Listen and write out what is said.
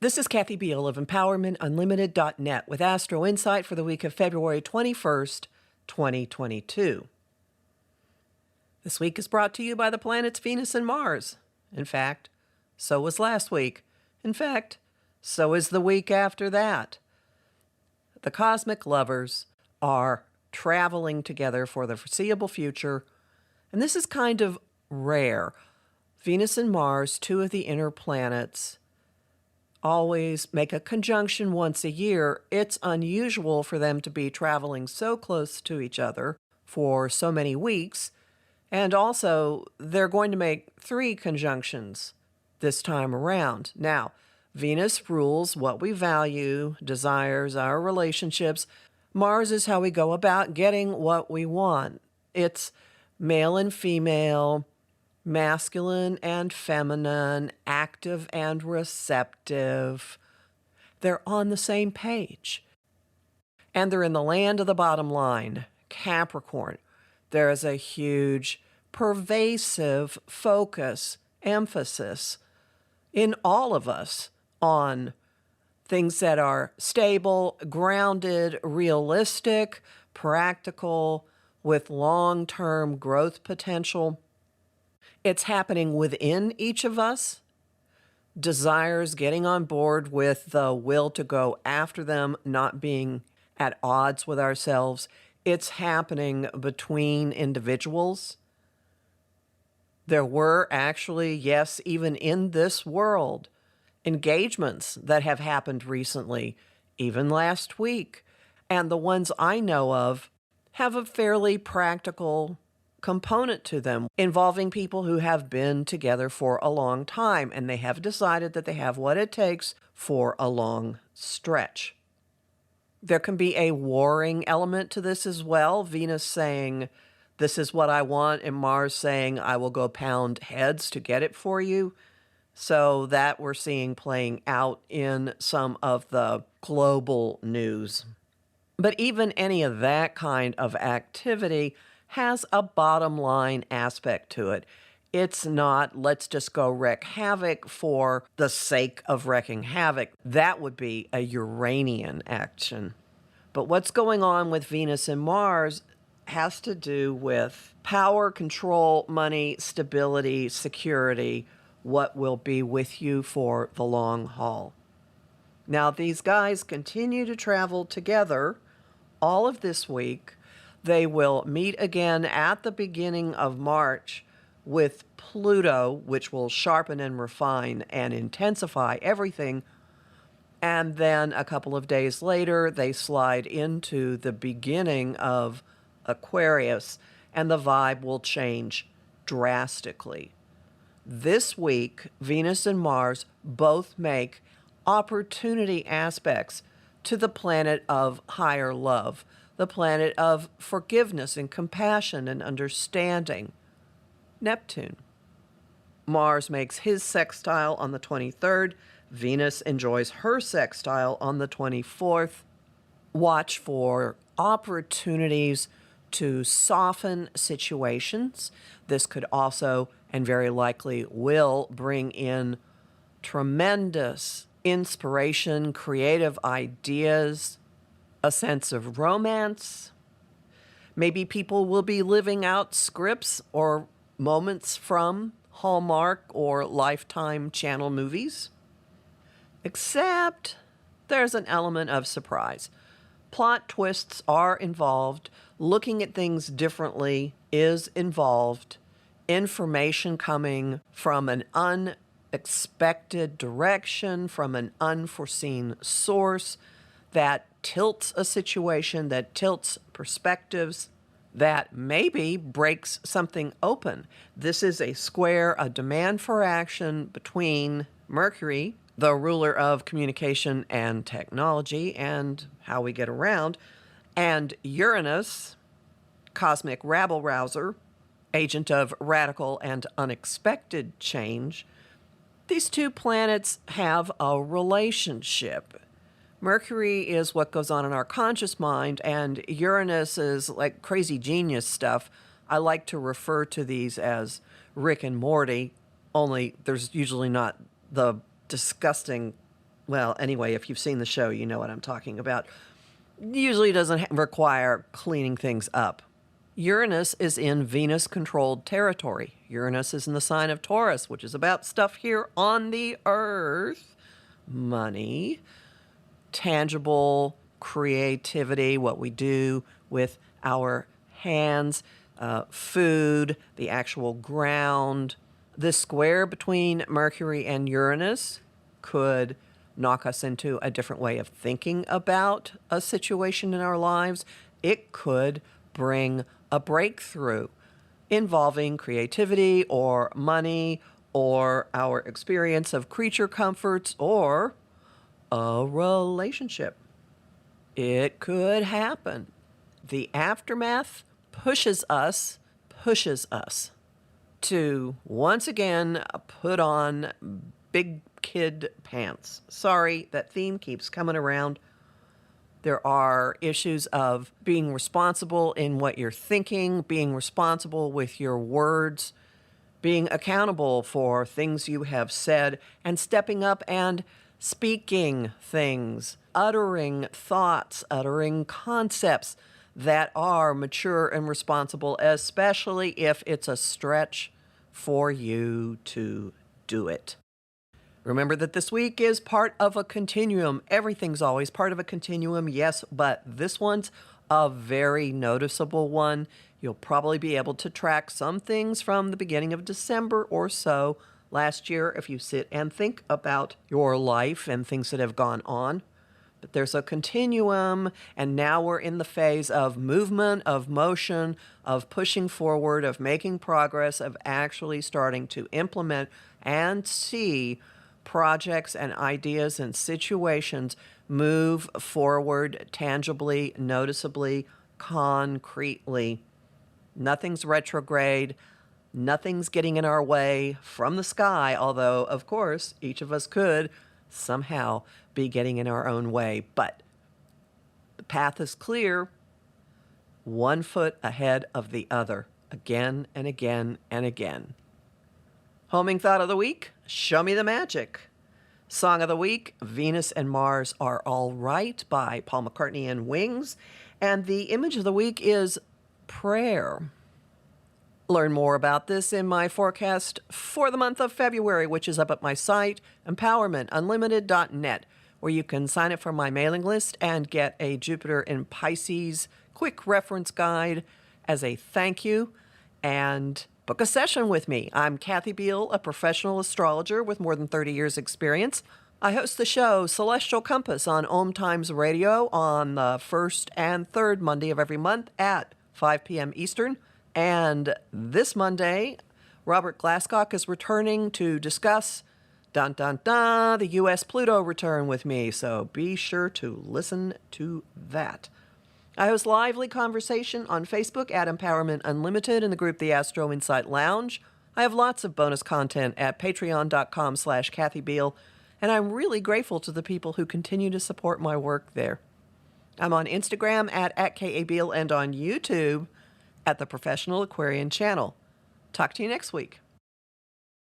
This is Kathy Biehl of EmpowermentUnlimited.net with Astro-Insight for the week of February 21st, 2022. This week is brought to you by the planets Venus and Mars. In fact, so was last week. In fact, so is the week after that. The cosmic lovers are traveling together for the foreseeable future, and this is kind of rare. Venus and Mars, two of the inner planets, always make a conjunction once a year. It's unusual for them to be traveling so close to each other for so many weeks. And also, they're going to make 3 conjunctions this time around. Now, Venus rules what we value, desires, our relationships. Mars is how we go about getting what we want. It's male and female, masculine and feminine, active and receptive. They're on the same page. And they're in the land of the bottom line, Capricorn. There is a huge, pervasive focus, emphasis in all of us on things that are stable, grounded, realistic, practical, with long-term growth potential. It's happening within each of us. Desires getting on board with the will to go after them, not being at odds with ourselves. It's happening between individuals. There were actually, yes, even in this world, engagements that have happened recently, even last week. And the ones I know of have a fairly practical component to them, involving people who have been together for a long time, and they have decided that they have what it takes for a long stretch. There can be a warring element to this as well. Venus saying, this is what I want, and Mars saying, I will go pound heads to get it for you. So that we're seeing playing out in some of the global news. But even any of that kind of activity has a bottom line aspect to it. It's not, let's just go wreak havoc for the sake of wreaking havoc. That would be a Uranian action. But what's going on with Venus and Mars has to do with power, control, money, stability, security, what will be with you for the long haul. Now, these guys continue to travel together all of this week. They will meet again at the beginning of March with Pluto, which will sharpen and refine and intensify everything. And then a couple of days later, they slide into the beginning of Aquarius, and the vibe will change drastically. This week, Venus and Mars both make opportunity aspects to the planet of higher love, the planet of forgiveness and compassion and understanding, Neptune. Mars makes his sextile on the 23rd. Venus enjoys her sextile on the 24th. Watch for opportunities to soften situations. This could also, and very likely will, bring in tremendous inspiration, creative ideas, a sense of romance. Maybe people will be living out scripts or moments from Hallmark or Lifetime channel movies. Except there's an element of surprise. Plot twists are involved. Looking at things differently is involved. Information coming from an unexpected direction, from an unforeseen source that tilts a situation, that tilts perspectives, that maybe breaks something open. This is a square, a demand for action between Mercury, the ruler of communication and technology and how we get around, and Uranus, cosmic rabble-rouser, agent of radical and unexpected change. These two planets have a relationship. Mercury is what goes on in our conscious mind, and Uranus is like crazy genius stuff. I like to refer to these as Rick and Morty, only there's usually not the disgusting well, anyway, if you've seen the show, you know what I'm talking about. Usually doesn't require cleaning things up. Uranus is in Venus-controlled territory. Uranus is in the sign of Taurus, which is about stuff here on the earth. Money, tangible creativity, what we do with our hands, food, the actual ground. This square between Mercury and Uranus could knock us into a different way of thinking about a situation in our lives. It could bring a breakthrough involving creativity or money or our experience of creature comforts or a relationship. It could happen. The aftermath pushes us to once again put on big kid pants. Sorry, that theme keeps coming around. There are issues of being responsible in what you're thinking, being responsible with your words, being accountable for things you have said, and stepping up and speaking things, uttering thoughts, uttering concepts that are mature and responsible, especially if it's a stretch for you to do it. Remember that this week is part of a continuum. Everything's always part of a continuum, yes, but this one's a very noticeable one. You'll probably be able to track some things from the beginning of December or so last year if you sit and think about your life and things that have gone on. But there's a continuum, and now we're in the phase of movement, of motion, of pushing forward, of making progress, of actually starting to implement and see projects and ideas and situations move forward tangibly, noticeably, concretely. Nothing's retrograde. Nothing's getting in our way from the sky, although, of course, each of us could somehow be getting in our own way. But the path is clear, 1 foot ahead of the other, again and again and again. Homing thought of the week, show me the magic. Song of the week, Venus and Mars Are All Right by Paul McCartney and Wings. And the image of the week is prayer. Learn more about this in my forecast for the month of February, which is up at my site, empowermentunlimited.net, where you can sign up for my mailing list and get a Jupiter in Pisces quick reference guide as a thank you, and book a session with me. I'm Kathy Biehl, a professional astrologer with more than 30 years' experience. I host the show Celestial Compass on Om Times Radio on the first and third Monday of every month at 5 p.m. Eastern. And this Monday, Robert Glasscock is returning to discuss, dun dun dun, the U.S. Pluto return with me. So be sure to listen to that. I host lively conversation on Facebook at Empowerment Unlimited in the group The Astro-Insight Lounge. I have lots of bonus content at patreon.com/Kathy Biehl, and I'm really grateful to the people who continue to support my work there. I'm on Instagram at @KABiehl and on YouTube at the Professional Aquarian Channel. Talk to you next week.